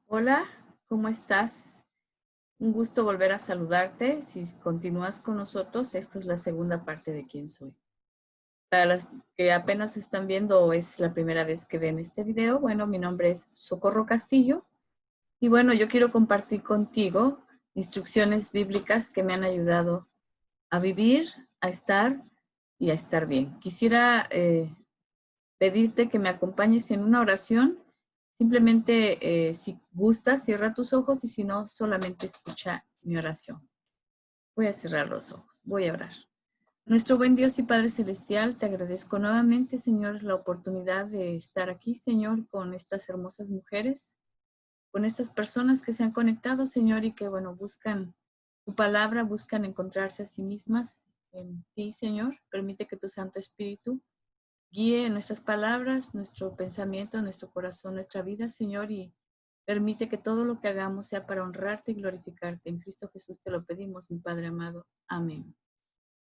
Hola, ¿cómo estás? Un gusto volver a saludarte. Si continúas con nosotros, esta es la segunda parte de quién soy. Para las que apenas están viendo o es la primera vez que ven este video, bueno, mi nombre es Socorro Castillo y bueno, yo quiero compartir contigo instrucciones bíblicas que me han ayudado a vivir, a estar y a estar bien. Quisiera pedirte que me acompañes en una oración. Simplemente, si gustas, cierra tus ojos y si no, solamente escucha mi oración. Voy a cerrar los ojos, voy a orar. Nuestro buen Dios y Padre Celestial, te agradezco nuevamente, Señor, la oportunidad de estar aquí, Señor, con estas hermosas mujeres, con estas personas que se han conectado, Señor, y que, bueno, buscan tu palabra, buscan encontrarse a sí mismas en ti, Señor. Permite que tu Santo Espíritu guíe nuestras palabras, nuestro pensamiento, nuestro corazón, nuestra vida, Señor, y permite que todo lo que hagamos sea para honrarte y glorificarte. En Cristo Jesús te lo pedimos, mi Padre amado. Amén.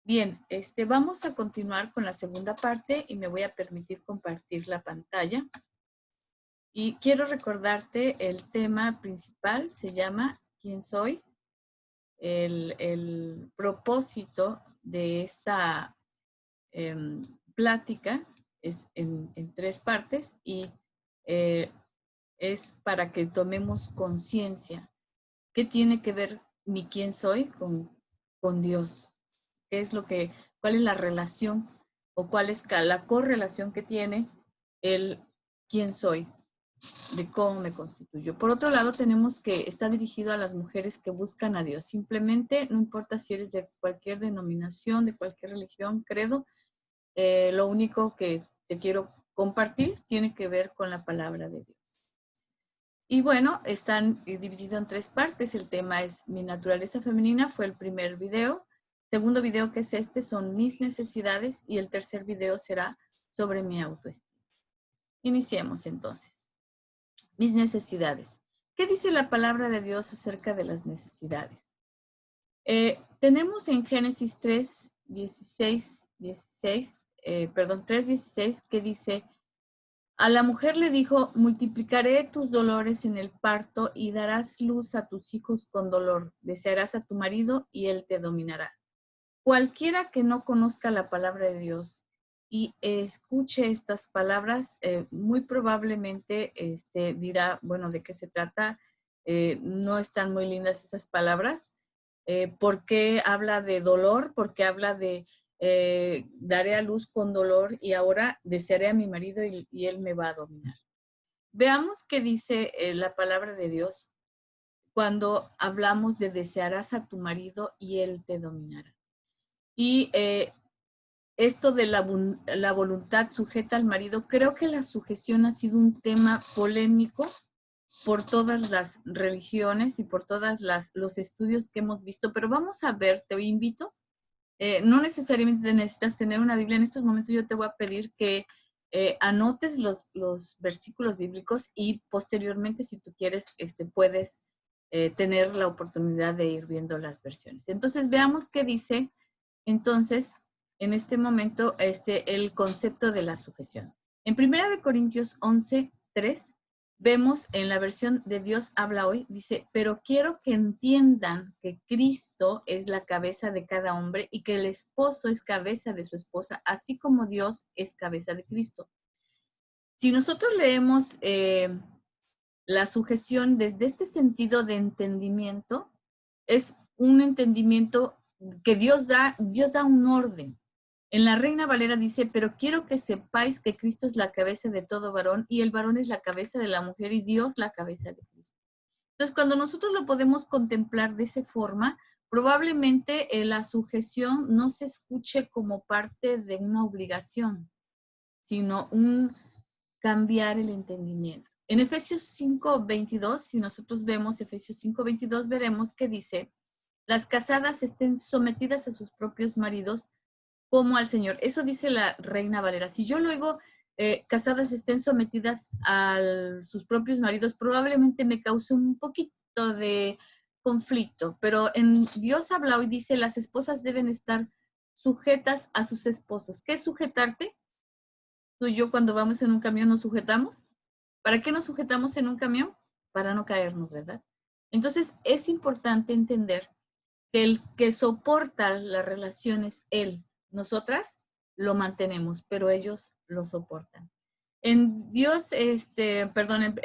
Bien, vamos a continuar con la segunda parte y me voy a permitir compartir la pantalla. Y quiero recordarte el tema principal, se llama ¿Quién soy? El propósito de esta plática es en tres partes y eh, es para que tomemos conciencia. ¿Qué tiene que ver mi quién soy con Dios? ¿Qué es cuál es la relación o cuál es la correlación que tiene el quién soy, de cómo me constituyo? Por otro lado, tenemos que está dirigido a las mujeres que buscan a Dios. Simplemente, no importa si eres de cualquier denominación, de cualquier religión, credo, lo único que te quiero compartir tiene que ver con la palabra de Dios. Y bueno, están divididos en tres partes. El tema es mi naturaleza femenina, fue el primer video. Segundo video, que es son mis necesidades. Y el tercer video será sobre mi autoestima. Iniciemos entonces. Mis necesidades. ¿Qué dice la palabra de Dios acerca de las necesidades? Tenemos en Génesis 3:16, que dice: a la mujer le dijo: multiplicaré tus dolores en el parto y darás luz a tus hijos con dolor. Desearás a tu marido y él te dominará. Cualquiera que no conozca la palabra de Dios y escuche estas palabras, muy probablemente dirá, bueno, ¿de qué se trata? No están muy lindas esas palabras. ¿Por qué habla de dolor? Porque habla de daré a luz con dolor y ahora desearé a mi marido y él me va a dominar. Veamos qué dice la palabra de Dios cuando hablamos de desearás a tu marido y él te dominará. Y esto de la voluntad sujeta al marido, creo que la sujeción ha sido un tema polémico por todas las religiones y por todos los estudios que hemos visto, pero vamos a ver, te invito. No necesariamente necesitas tener una Biblia. En estos momentos yo te voy a pedir que anotes los versículos bíblicos y posteriormente, si tú quieres, puedes tener la oportunidad de ir viendo las versiones. Entonces, veamos qué dice entonces en este momento el concepto de la sujeción. En 1 Corintios 11:3 vemos en la versión de Dios habla hoy, dice: pero quiero que entiendan que Cristo es la cabeza de cada hombre y que el esposo es cabeza de su esposa, así como Dios es cabeza de Cristo. Si nosotros leemos la sujeción desde este sentido de entendimiento, es un entendimiento que Dios da un orden. En la Reina Valera dice: pero quiero que sepáis que Cristo es la cabeza de todo varón y el varón es la cabeza de la mujer y Dios la cabeza de Cristo. Entonces, cuando nosotros lo podemos contemplar de esa forma, probablemente la sujeción no se escuche como parte de una obligación, sino un cambiar el entendimiento. En Efesios 5:22, si nosotros vemos Efesios 5:22, veremos que dice: las casadas estén sometidas a sus propios maridos como al Señor. Eso dice la Reina Valera. Si yo luego casadas estén sometidas a sus propios maridos, probablemente me cause un poquito de conflicto, pero en Dios habla hoy, dice: las esposas deben estar sujetas a sus esposos. ¿Qué es sujetarte? Tú y yo, cuando vamos en un camión, nos sujetamos. ¿Para qué nos sujetamos en un camión? para no caernos, ¿verdad? Entonces, es importante entender que el que soporta las relaciones, él, nosotras lo mantenemos, pero ellos lo soportan. En Dios, perdón,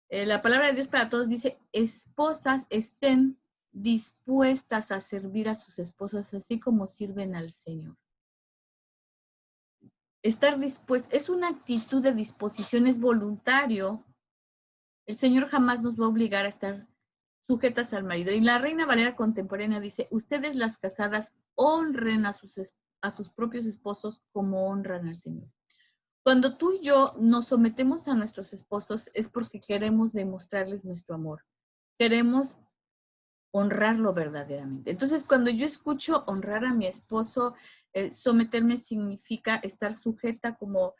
la palabra de Dios para todos dice, esposas estén dispuestas a servir a sus esposos, así como sirven al Señor. Estar dispuesto, es una actitud de disposición, es voluntario. El Señor jamás nos va a obligar a estar sujetas al marido. Y la Reina Valera contemporánea dice, ustedes las casadas honren a sus propios esposos como honran al Señor. Cuando tú y yo nos sometemos a nuestros esposos es porque queremos demostrarles nuestro amor. Queremos honrarlo verdaderamente. Entonces, cuando yo escucho honrar a mi esposo, someterme significa estar sujeta como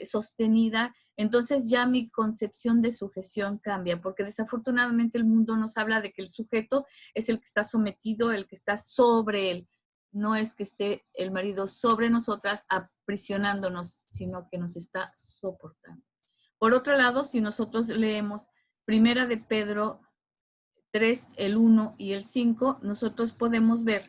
sostenida, entonces ya mi concepción de sujeción cambia, porque desafortunadamente el mundo nos habla de que el sujeto es el que está sometido, el que está sobre él. No es que esté el marido sobre nosotras aprisionándonos, sino que nos está soportando. Por otro lado, si nosotros leemos Primera de Pedro 3, el 1 y el 5, nosotros podemos ver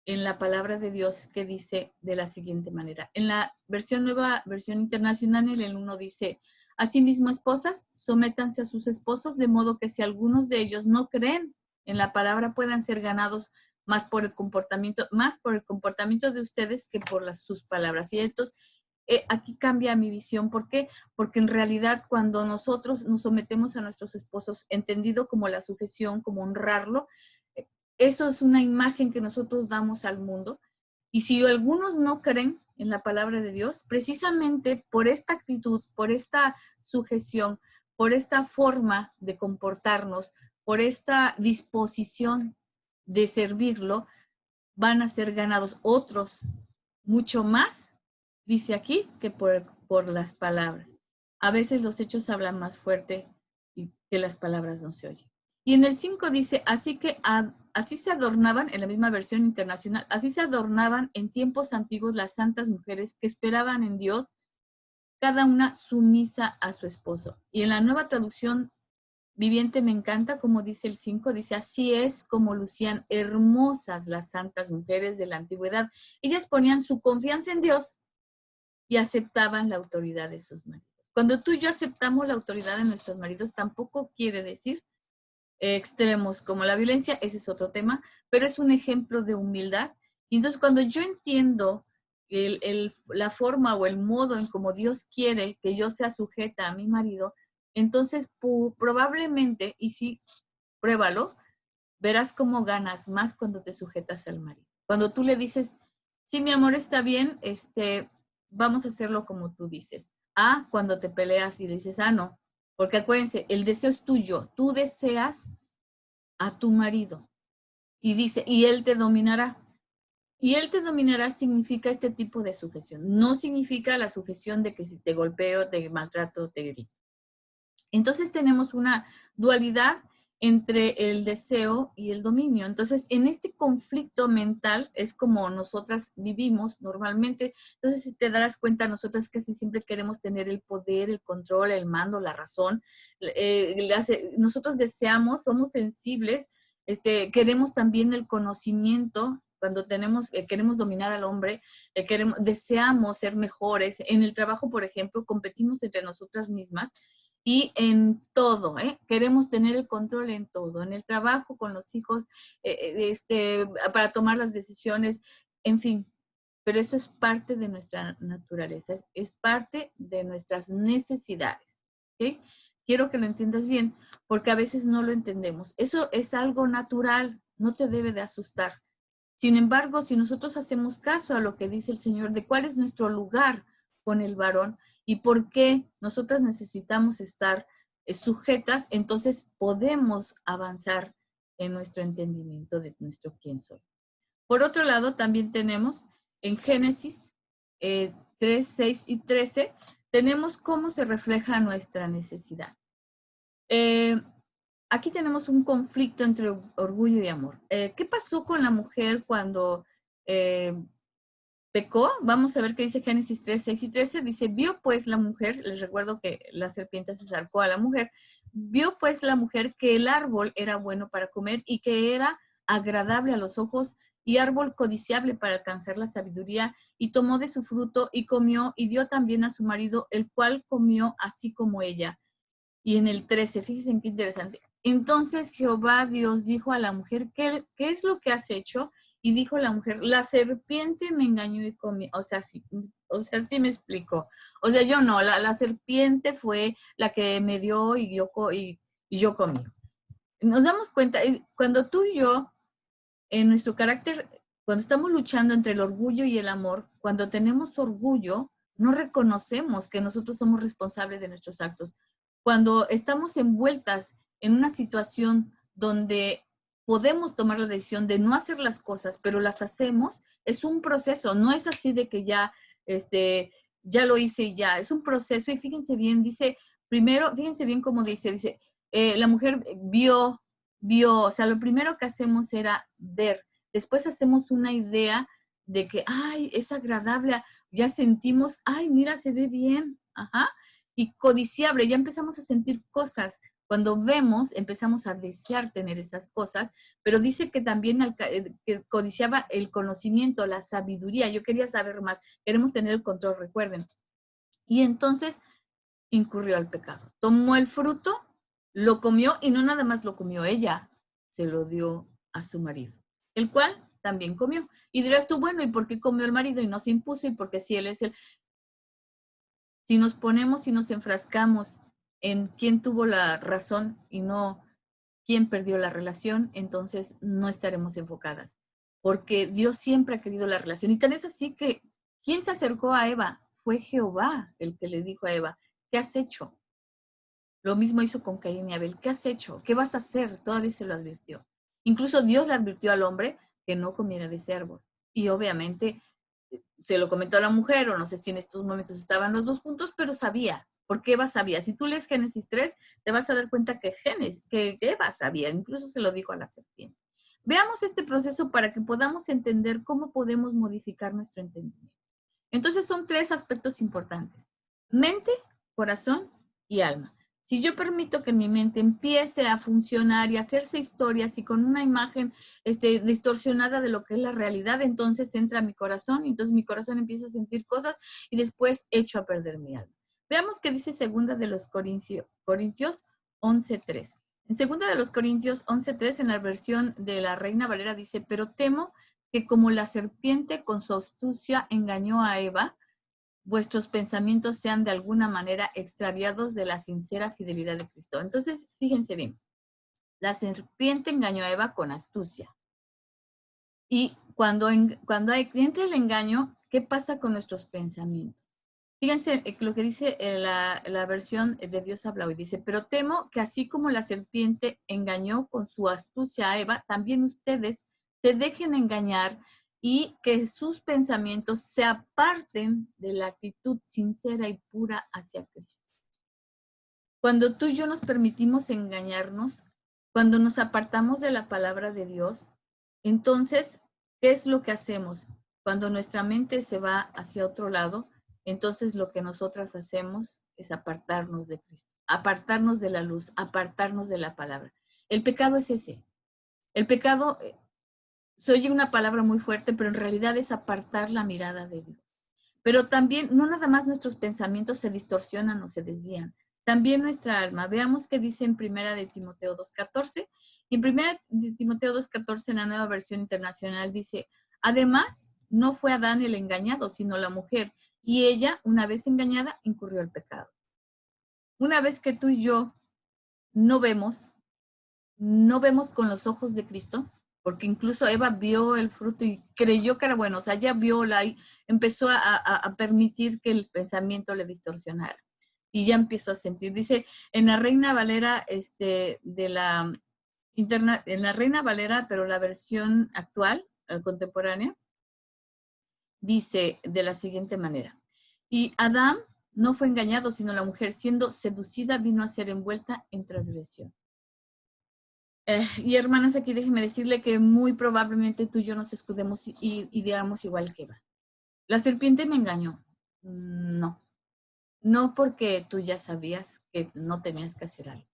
en la palabra de Dios que dice de la siguiente manera. En la nueva versión internacional, en el 1 dice, asimismo, esposas, sométanse a sus esposos, de modo que si algunos de ellos no creen en la palabra, puedan ser ganados más por el comportamiento de ustedes que por sus palabras. Y entonces, aquí cambia mi visión. ¿Por qué? Porque en realidad cuando nosotros nos sometemos a nuestros esposos, entendido como la sujeción, como honrarlo, eso es una imagen que nosotros damos al mundo. Y si algunos no creen en la palabra de Dios, precisamente por esta actitud, por esta sujeción, por esta forma de comportarnos, por esta disposición de servirlo, van a ser ganados otros mucho más, dice aquí, que por las palabras. A veces los hechos hablan más fuerte y que las palabras no se oyen. Y en el 5 dice, así se adornaban, en la misma versión internacional, así se adornaban en tiempos antiguos las santas mujeres que esperaban en Dios, cada una sumisa a su esposo. Y en la nueva traducción viviente me encanta, como dice el 5, dice, así es como lucían hermosas las santas mujeres de la antigüedad. Ellas ponían su confianza en Dios y aceptaban la autoridad de sus maridos. Cuando tú y yo aceptamos la autoridad de nuestros maridos, tampoco quiere decir extremos como la violencia, ese es otro tema, pero es un ejemplo de humildad. Y entonces cuando yo entiendo la forma o el modo en como Dios quiere que yo sea sujeta a mi marido, entonces probablemente, y sí, pruébalo, verás cómo ganas más cuando te sujetas al marido. Cuando tú le dices, sí, mi amor, está bien, vamos a hacerlo como tú dices. Cuando te peleas y dices, no, porque acuérdense, el deseo es tuyo, tú deseas a tu marido. Y dice, y él te dominará. Y él te dominará significa este tipo de sujeción. No significa la sujeción de que si te golpeo, te maltrato, te grito. Entonces tenemos una dualidad entre el deseo y el dominio. Entonces, en este conflicto mental es como nosotras vivimos normalmente. Entonces, si te darás cuenta, nosotras casi siempre queremos tener el poder, el control, el mando, la razón. Nosotros deseamos, somos sensibles, queremos también el conocimiento. Cuando queremos dominar al hombre, deseamos ser mejores. En el trabajo, por ejemplo, competimos entre nosotras mismas y en todo, queremos tener el control en todo, en el trabajo, con los hijos, para tomar las decisiones, en fin. Pero eso es parte de nuestra naturaleza, es parte de nuestras necesidades. ¿Okay? Quiero que lo entiendas bien, porque a veces no lo entendemos. Eso es algo natural, no te debe de asustar. Sin embargo, si nosotros hacemos caso a lo que dice el Señor de cuál es nuestro lugar con el varón y por qué nosotras necesitamos estar sujetas, entonces podemos avanzar en nuestro entendimiento de nuestro quién soy. Por otro lado, también tenemos en Génesis 3, 6 y 13, tenemos cómo se refleja nuestra necesidad. Aquí tenemos un conflicto entre orgullo y amor. ¿Qué pasó con la mujer cuando pecó? Vamos a ver qué dice Génesis 3, 6 y 13. Dice, vio pues la mujer, les recuerdo que la serpiente se acercó a la mujer, Vio pues la mujer que el árbol era bueno para comer y que era agradable a los ojos y árbol codiciable para alcanzar la sabiduría, y tomó de su fruto y comió y dio también a su marido, el cual comió así como ella. Y en el 13, fíjense qué interesante. Entonces Jehová Dios dijo a la mujer, ¿qué es lo que has hecho? Y dijo la mujer, la serpiente me engañó y comí. Sí me explico. O sea, yo no, la serpiente fue la que me dio y yo comí. Nos damos cuenta, cuando tú y yo, en nuestro carácter, cuando estamos luchando entre el orgullo y el amor, cuando tenemos orgullo, no reconocemos que nosotros somos responsables de nuestros actos. Cuando estamos envueltas en una situación donde podemos tomar la decisión de no hacer las cosas, pero las hacemos, es un proceso, no es así de que ya lo hice y ya, es un proceso. Y fíjense bien, dice, primero, fíjense bien cómo dice, la mujer vio, o sea, lo primero que hacemos era ver, después hacemos una idea de que, ay, es agradable, ya sentimos, ay, mira, se ve bien, ajá, y codiciable, ya empezamos a sentir cosas. Cuando vemos, empezamos a desear tener esas cosas, pero dice que también que codiciaba el conocimiento, la sabiduría. Yo quería saber más, queremos tener el control, recuerden. Y entonces incurrió al pecado. Tomó el fruto, lo comió y no nada más lo comió ella, se lo dio a su marido, el cual también comió. Y dirás tú, bueno, ¿y por qué comió el marido y no se impuso? ¿Y porque si él es el... Si nos ponemos y nos enfrascamos en quién tuvo la razón y no quién perdió la relación, entonces no estaremos enfocadas. Porque Dios siempre ha querido la relación. Y tan es así que, ¿quién se acercó a Eva? Fue Jehová el que le dijo a Eva, ¿qué has hecho? Lo mismo hizo con Caín y Abel. ¿Qué has hecho? ¿Qué vas a hacer? Todavía se lo advirtió. Incluso Dios le advirtió al hombre que no comiera de ese árbol. Y obviamente se lo comentó a la mujer, o no sé si en estos momentos estaban los dos juntos, pero sabía. Porque Eva sabía. Si tú lees Génesis 3, te vas a dar cuenta que Eva sabía. Incluso se lo dijo a la serpiente. Veamos este proceso para que podamos entender cómo podemos modificar nuestro entendimiento. Entonces son tres aspectos importantes: mente, corazón y alma. Si yo permito que mi mente empiece a funcionar y a hacerse historias y con una imagen distorsionada de lo que es la realidad, entonces entra mi corazón y entonces mi corazón empieza a sentir cosas y después echo a perder mi alma. Veamos qué dice segunda de los Corintios 11:3. En segunda de los Corintios 11:3, en la versión de la Reina Valera, dice, pero temo que como la serpiente con su astucia engañó a Eva, vuestros pensamientos sean de alguna manera extraviados de la sincera fidelidad de Cristo. Entonces, fíjense bien, la serpiente engañó a Eva con astucia. Y cuando entra el engaño, ¿qué pasa con nuestros pensamientos? Fíjense lo que dice la versión de Dios habla hoy. Dice, pero temo que así como la serpiente engañó con su astucia a Eva, también ustedes se dejen engañar y que sus pensamientos se aparten de la actitud sincera y pura hacia Cristo. Cuando tú y yo nos permitimos engañarnos, cuando nos apartamos de la palabra de Dios, entonces, ¿qué es lo que hacemos? Cuando nuestra mente se va hacia otro lado, entonces lo que nosotras hacemos es apartarnos de Cristo, apartarnos de la luz, apartarnos de la palabra. El pecado es ese. El pecado se oye una palabra muy fuerte, pero en realidad es apartar la mirada de Dios. Pero también, no nada más nuestros pensamientos se distorsionan o se desvían, también nuestra alma. Veamos qué dice en primera de Timoteo 2:14. En primera de Timoteo 2:14, en la Nueva Versión Internacional, dice, además, no fue Adán el engañado, sino la mujer, y ella, una vez engañada, incurrió el pecado. Una vez que tú y yo no vemos con los ojos de Cristo, porque incluso Eva vio el fruto y creyó que era bueno, o sea, ya vio y empezó a permitir que el pensamiento le distorsionara. Y ya empezó a sentir, dice, en la Reina Valera, en la Reina Valera, pero la versión actual, contemporánea, dice de la siguiente manera, y Adán no fue engañado, sino la mujer, siendo seducida, vino a ser envuelta en transgresión. Y hermanas, aquí déjeme decirle que muy probablemente tú y yo nos escudemos y digamos igual que Eva. La serpiente me engañó. No, no porque tú ya sabías que no tenías que hacer algo.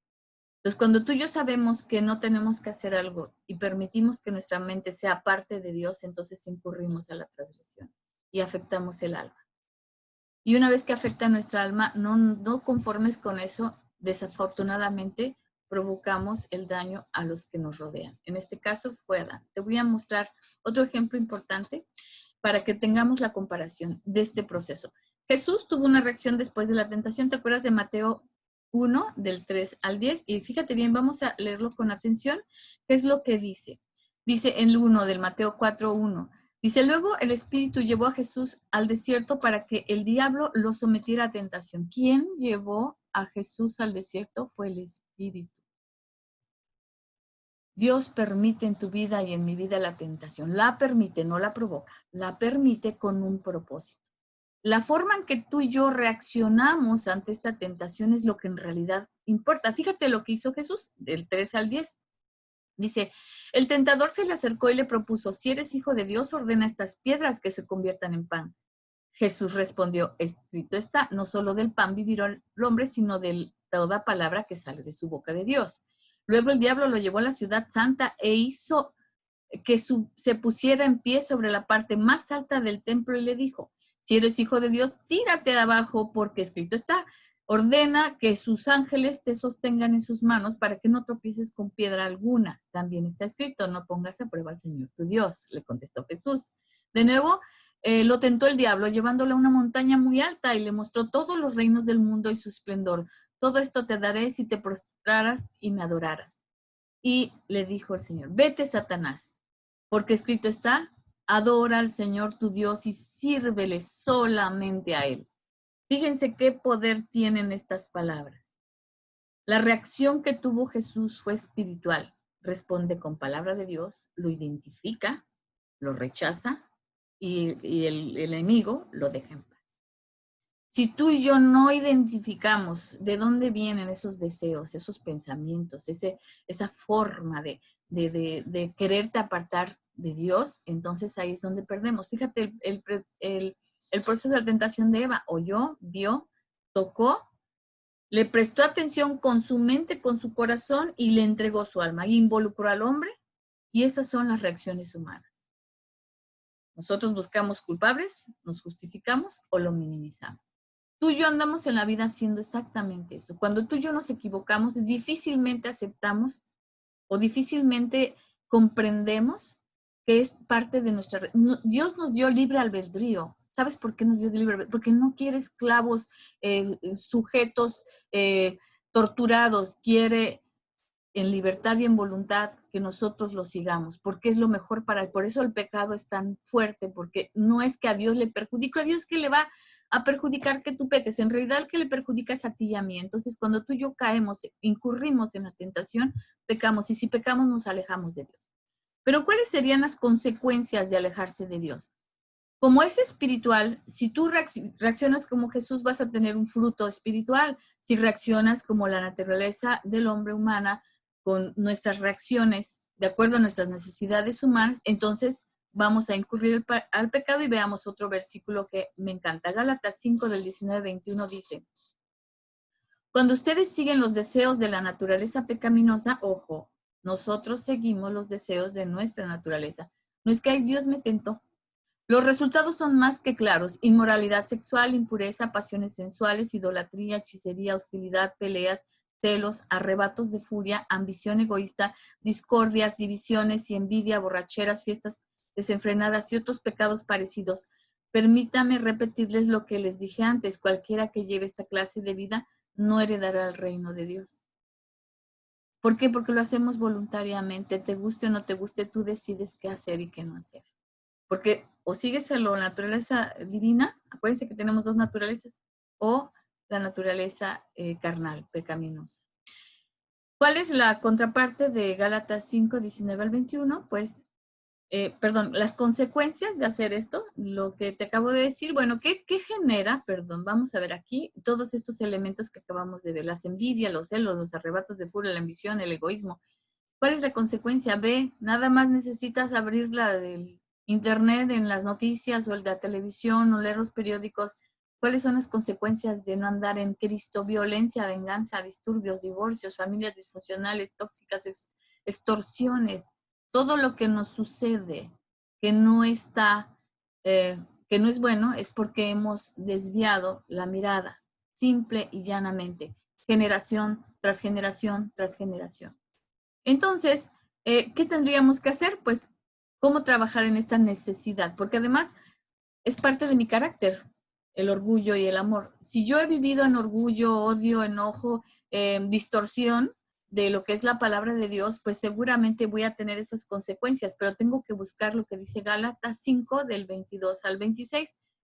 Entonces, cuando tú y yo sabemos que no tenemos que hacer algo y permitimos que nuestra mente sea parte de Dios, entonces incurrimos a la transgresión y afectamos el alma. Y una vez que afecta nuestra alma, no conformes con eso, desafortunadamente provocamos el daño a los que nos rodean. En este caso fue Adán. Te voy a mostrar otro ejemplo importante para que tengamos la comparación de este proceso. Jesús tuvo una reacción después de la tentación. ¿Te acuerdas de Mateo 1, del 3 al 10? Y fíjate bien, vamos a leerlo con atención. ¿Qué es lo que dice? Dice en el 1 del Mateo 4:1. Dice, luego el Espíritu llevó a Jesús al desierto para que el diablo lo sometiera a tentación. ¿Quién llevó a Jesús al desierto? Fue el Espíritu. Dios permite en tu vida y en mi vida la tentación. La permite, no la provoca. La permite con un propósito. La forma en que tú y yo reaccionamos ante esta tentación es lo que en realidad importa. Fíjate lo que hizo Jesús, del 3 al 10. Dice, el tentador se le acercó y le propuso, si eres hijo de Dios, ordena estas piedras que se conviertan en pan. Jesús respondió, escrito está, no solo del pan vivirá el hombre, sino de toda palabra que sale de su boca de Dios. Luego el diablo lo llevó a la ciudad santa e hizo que se pusiera en pie sobre la parte más alta del templo y le dijo, si eres hijo de Dios, tírate de abajo porque escrito está, ordena que sus ángeles te sostengan en sus manos para que no tropieces con piedra alguna. También está escrito, no pongas a prueba al Señor tu Dios, le contestó Jesús. De nuevo, lo tentó el diablo llevándolo a una montaña muy alta y le mostró todos los reinos del mundo y su esplendor. Todo esto te daré si te prostraras y me adoraras. Y le dijo el Señor, vete, Satanás, porque escrito está, adora al Señor tu Dios y sírvele solamente a Él. Fíjense qué poder tienen estas palabras. La reacción que tuvo Jesús fue espiritual. Responde con palabra de Dios, lo identifica, lo rechaza y el enemigo lo deja en paz. Si tú y yo no identificamos de dónde vienen esos deseos, esos pensamientos, esa forma de quererte apartar de Dios, entonces ahí es donde perdemos. Fíjate el proceso de la tentación de Eva. Oyó, vio, tocó, le prestó atención con su mente, con su corazón y le entregó su alma. Y involucró al hombre y esas son las reacciones humanas. Nosotros buscamos culpables, nos justificamos o lo minimizamos. Tú y yo andamos en la vida haciendo exactamente eso. Cuando tú y yo nos equivocamos, difícilmente aceptamos o difícilmente comprendemos que es parte de nuestra... Dios nos dio libre albedrío. ¿Sabes por qué nos dio libre albedrío? Porque no quiere esclavos, sujetos, torturados. Quiere en libertad y en voluntad que nosotros lo sigamos, porque es lo mejor para él. Por eso el pecado es tan fuerte, porque no es que a Dios le perjudique, a Dios que le va a perjudicar que tú peques, en realidad el que le perjudica es a ti y a mí. Entonces, cuando tú y yo caemos, incurrimos en la tentación, pecamos, y si pecamos nos alejamos de Dios. Pero ¿cuáles serían las consecuencias de alejarse de Dios? Como es espiritual, si tú reaccionas como Jesús, vas a tener un fruto espiritual. Si reaccionas como la naturaleza del hombre humana, con nuestras reacciones de acuerdo a nuestras necesidades humanas, entonces vamos a incurrir al pecado. Y veamos otro versículo que me encanta. Gálatas 5 del 19-21 dice, cuando ustedes siguen los deseos de la naturaleza pecaminosa, ojo, nosotros seguimos los deseos de nuestra naturaleza. No es que ay, Dios me tentó. Los resultados son más que claros: inmoralidad sexual, impureza, pasiones sensuales, idolatría, hechicería, hostilidad, peleas, celos, arrebatos de furia, ambición egoísta, discordias, divisiones y envidia, borracheras, fiestas desenfrenadas y otros pecados parecidos. Permítame repetirles lo que les dije antes: cualquiera que lleve esta clase de vida no heredará el reino de Dios. ¿Por qué? Porque lo hacemos voluntariamente. Te guste o no te guste, tú decides qué hacer y qué no hacer. Porque o sigues a la naturaleza divina, acuérdense que tenemos dos naturalezas, o la naturaleza carnal, pecaminosa. ¿Cuál es la contraparte de Gálatas 5, 19-21? Pues, las consecuencias de hacer esto, lo que te acabo de decir. Bueno, ¿qué genera? Vamos a ver aquí todos estos elementos que acabamos de ver: las envidias, los celos, los arrebatos de furia, la ambición, el egoísmo. ¿Cuál es la consecuencia? Ve, nada más necesitas abrir la del internet, en las noticias o el de la televisión, o leer los periódicos, ¿Cuáles son las consecuencias de no andar en Cristo? Violencia, venganza, disturbios, divorcios, familias disfuncionales, tóxicas, extorsiones, todo lo que nos sucede que no está, que no es bueno, es porque hemos desviado la mirada, simple y llanamente, generación tras generación tras generación. Entonces, ¿qué tendríamos que hacer? Pues, ¿cómo trabajar en esta necesidad? Porque además es parte de mi carácter, el orgullo y el amor. Si yo he vivido en orgullo, odio, enojo, distorsión de lo que es la palabra de Dios, pues seguramente voy a tener esas consecuencias, pero tengo que buscar lo que dice Gálatas 5 del 22 al 26.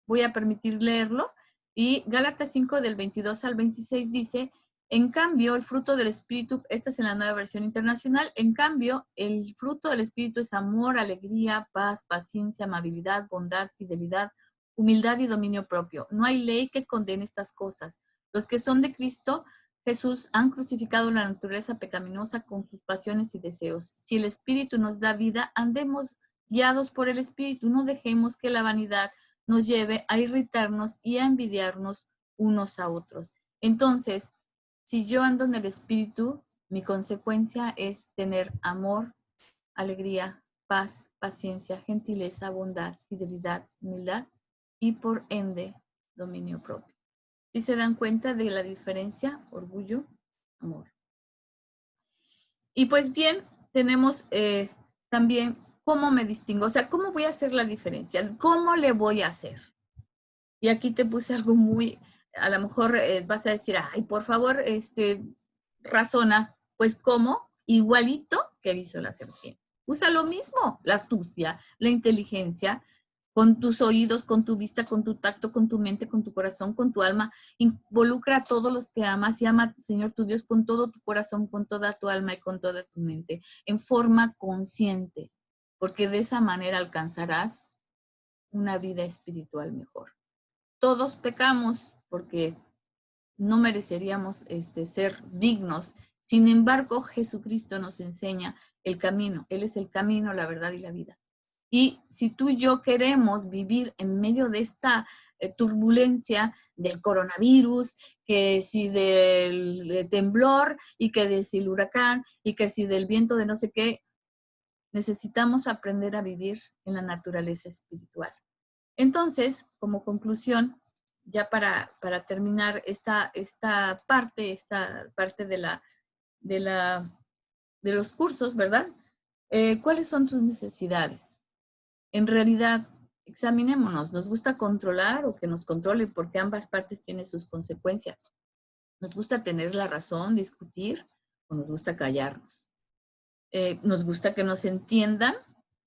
Voy a permitir leerlo. Y Gálatas 5 del 22 al 26 dice, en cambio, el fruto del Espíritu, esta es en la Nueva Versión Internacional, en cambio, el fruto del Espíritu es amor, alegría, paz, paciencia, amabilidad, bondad, fidelidad, humildad y dominio propio. No hay ley que condene estas cosas. Los que son de Cristo Jesús han crucificado la naturaleza pecaminosa con sus pasiones y deseos. Si el Espíritu nos da vida, andemos guiados por el Espíritu. No dejemos que la vanidad nos lleve a irritarnos y a envidiarnos unos a otros. Entonces, si yo ando en el Espíritu, mi consecuencia es tener amor, alegría, paz, paciencia, gentileza, bondad, fidelidad, humildad y por ende dominio propio. ¿Sí se dan cuenta de la diferencia? Orgullo, amor. Y pues bien, tenemos también cómo me distingo, o sea, cómo voy a hacer la diferencia, cómo le voy a hacer. Y aquí te puse algo muy, a lo mejor vas a decir, ay, por favor, razona, pues ¿cómo? Igualito que hizo la serpiente. Usa lo mismo, la astucia, la inteligencia, con tus oídos, con tu vista, con tu tacto, con tu mente, con tu corazón, con tu alma. Involucra a todos los que amas y ama, Señor tu Dios, con todo tu corazón, con toda tu alma y con toda tu mente, en forma consciente, porque de esa manera alcanzarás una vida espiritual mejor. Todos pecamos porque no mereceríamos ser dignos. Sin embargo, Jesucristo nos enseña el camino. Él es el camino, la verdad y la vida. Y si tú y yo queremos vivir en medio de esta turbulencia del coronavirus, que si del temblor y que de si el huracán y que si del viento de no sé qué, necesitamos aprender a vivir en la naturaleza espiritual. Entonces, como conclusión, ya para terminar esta parte de los cursos, ¿verdad? ¿Cuáles son tus necesidades? En realidad, examinémonos. ¿Nos gusta controlar o que nos controlen? Porque ambas partes tienen sus consecuencias. ¿Nos gusta tener la razón, discutir, o nos gusta callarnos? ¿Nos gusta que nos entiendan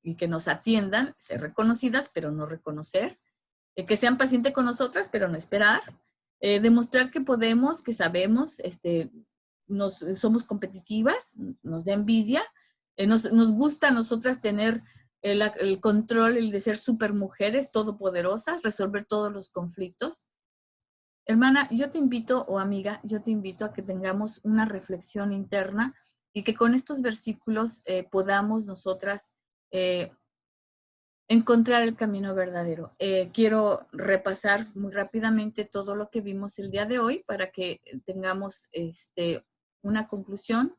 y que nos atiendan, ser reconocidas, pero no reconocer? Que sean pacientes con nosotras, pero no esperar, demostrar que podemos, que sabemos, somos competitivas, nos da envidia, nos gusta a nosotras tener el control, el de ser super mujeres, todopoderosas, resolver todos los conflictos. Hermana, yo te invito, o amiga, yo te invito a que tengamos una reflexión interna y que con estos versículos podamos nosotras encontrar el camino verdadero. Quiero repasar muy rápidamente todo lo que vimos el día de hoy para que tengamos una conclusión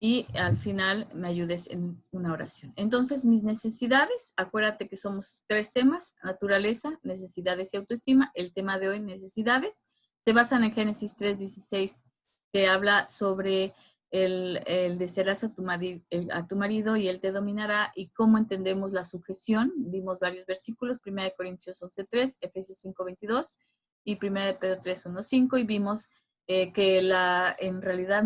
y al final me ayudes en una oración. Entonces, mis necesidades, acuérdate que somos 3 temas: naturaleza, necesidades y autoestima. El tema de hoy, necesidades, se basan en Génesis 3:16, que habla sobre el desearás a tu marido y él te dominará, y cómo entendemos la sujeción. Vimos varios versículos, 1 Corintios 11:3, Efesios 5:22 y 1 Pedro 3:1-5, y vimos que en realidad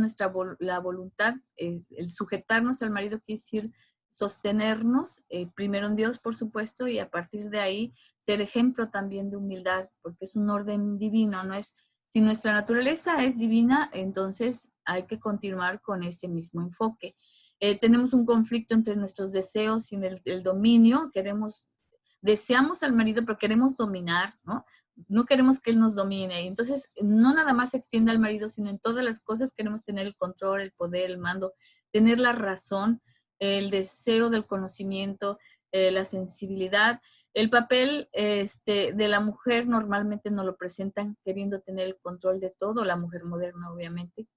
la voluntad, el sujetarnos al marido quiere decir sostenernos, primero en Dios, por supuesto, y a partir de ahí ser ejemplo también de humildad, porque es un orden divino, no es. Si nuestra naturaleza es divina, entonces hay que continuar con ese mismo enfoque. Tenemos un conflicto entre nuestros deseos y el dominio. Deseamos al marido, pero queremos dominar, ¿no? No queremos que él nos domine. Entonces, no nada más se extiende al marido, sino en todas las cosas queremos tener el control, el poder, el mando, tener la razón, el deseo del conocimiento, la sensibilidad. El papel de la mujer normalmente nos lo presentan queriendo tener el control de todo, la mujer moderna obviamente.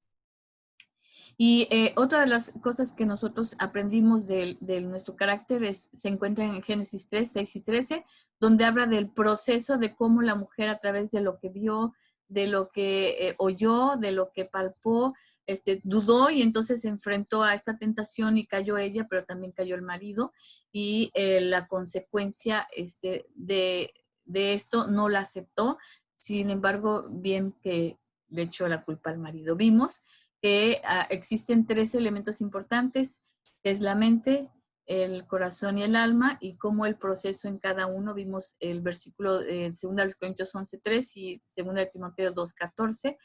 Y otra de las cosas que nosotros aprendimos de nuestro carácter se encuentra en Génesis 3, 6 y 13, donde habla del proceso de cómo la mujer a través de lo que vio, de lo que oyó, de lo que palpó, dudó y entonces se enfrentó a esta tentación y cayó ella, pero también cayó el marido. Y la consecuencia de esto no la aceptó. Sin embargo, bien que le echó la culpa al marido. Vimos que existen 3 elementos importantes, que es la mente, el corazón y el alma, y cómo el proceso en cada uno. Vimos el versículo de 2 Corintios 11:3 y 2 Timoteo 2:14,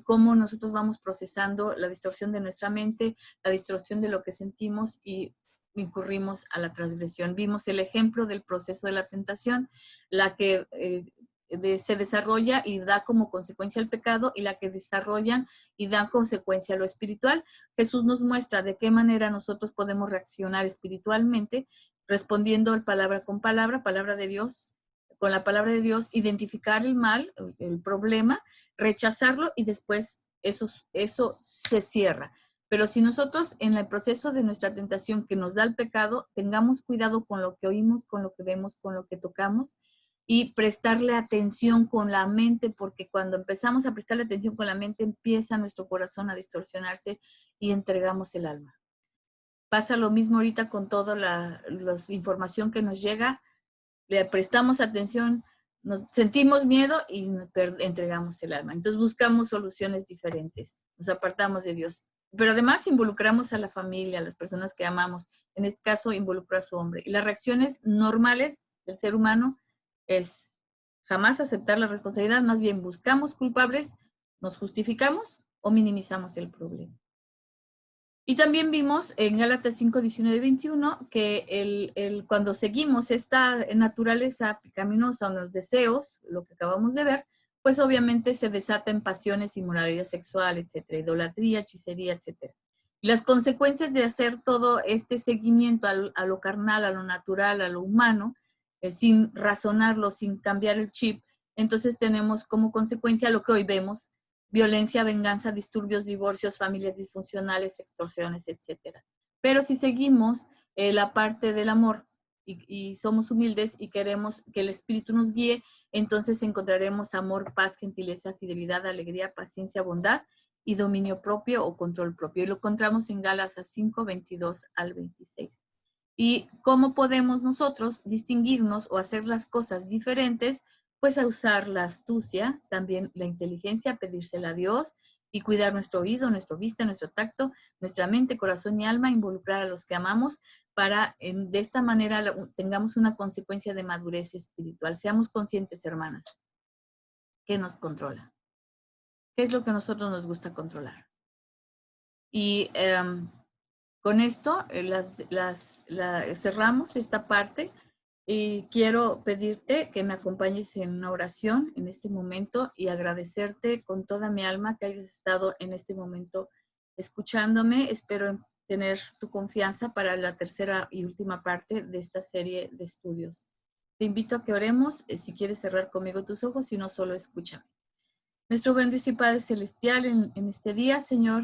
cómo nosotros vamos procesando la distorsión de nuestra mente, la distorsión de lo que sentimos y incurrimos a la transgresión. Vimos el ejemplo del proceso de la tentación, la que se desarrolla y da como consecuencia el pecado, y la que desarrollan y dan consecuencia a lo espiritual. Jesús nos muestra de qué manera nosotros podemos reaccionar espiritualmente, respondiendo palabra con palabra, palabra de Dios, con la palabra de Dios, identificar el mal, el problema, rechazarlo y después eso se cierra. Pero si nosotros en el proceso de nuestra tentación que nos da el pecado, tengamos cuidado con lo que oímos, con lo que vemos, con lo que tocamos, y prestarle atención con la mente, porque cuando empezamos a prestarle atención con la mente, empieza nuestro corazón a distorsionarse y entregamos el alma. Pasa lo mismo ahorita con toda la información que nos llega, le prestamos atención, nos sentimos miedo y entregamos el alma. Entonces buscamos soluciones diferentes, nos apartamos de Dios. Pero además involucramos a la familia, a las personas que amamos. En este caso involucra a su hombre. Y las reacciones normales del ser humano es jamás aceptar la responsabilidad, más bien buscamos culpables, nos justificamos o minimizamos el problema. Y también vimos en Gálatas 5, 19 y 21 que cuando seguimos esta naturaleza pecaminosa o los deseos, lo que acabamos de ver, pues obviamente se desata en pasiones, inmoralidad sexual, etcétera, idolatría, hechicería, etcétera. Y las consecuencias de hacer todo este seguimiento a lo carnal, a lo natural, a lo humano, sin razonarlo, sin cambiar el chip, entonces tenemos como consecuencia lo que hoy vemos: violencia, venganza, disturbios, divorcios, familias disfuncionales, extorsiones, etcétera. Pero si seguimos la parte del amor y somos humildes y queremos que el Espíritu nos guíe, entonces encontraremos amor, paz, gentileza, fidelidad, alegría, paciencia, bondad y dominio propio o control propio. Y lo encontramos en Gálatas 5, 22 al 26. ¿Y cómo podemos nosotros distinguirnos o hacer las cosas diferentes? Pues a usar la astucia, también la inteligencia, pedírsela a Dios y cuidar nuestro oído, nuestra vista, nuestro tacto, nuestra mente, corazón y alma, involucrar a los que amamos para de esta manera tengamos una consecuencia de madurez espiritual. Seamos conscientes, hermanas, ¿qué nos controla? ¿Qué es lo que a nosotros nos gusta controlar? Y con esto cerramos esta parte. Y quiero pedirte que me acompañes en una oración en este momento y agradecerte con toda mi alma que hayas estado en este momento escuchándome. Espero tener tu confianza para la tercera y última parte de esta serie de estudios. Te invito a que oremos, si quieres cerrar conmigo tus ojos, si no, solo escúchame. Nuestro buen Dios y Padre Celestial, en este día, Señor,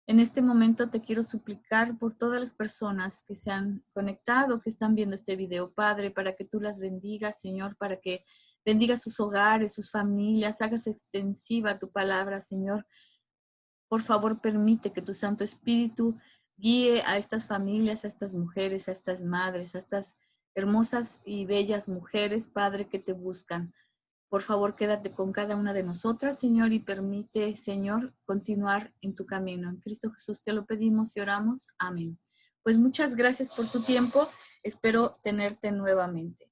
en este momento te quiero suplicar por todas las personas que se han conectado, que están viendo este video, Padre, para que tú las bendigas, Señor, para que bendigas sus hogares, sus familias, hagas extensiva tu palabra, Señor. Por favor, permite que tu Santo Espíritu guíe a estas familias, a estas mujeres, a estas madres, a estas hermosas y bellas mujeres, Padre, que te buscan. Por favor, quédate con cada una de nosotras, Señor, y permite, Señor, continuar en tu camino. En Cristo Jesús te lo pedimos y oramos. Amén. Pues muchas gracias por tu tiempo. Espero tenerte nuevamente.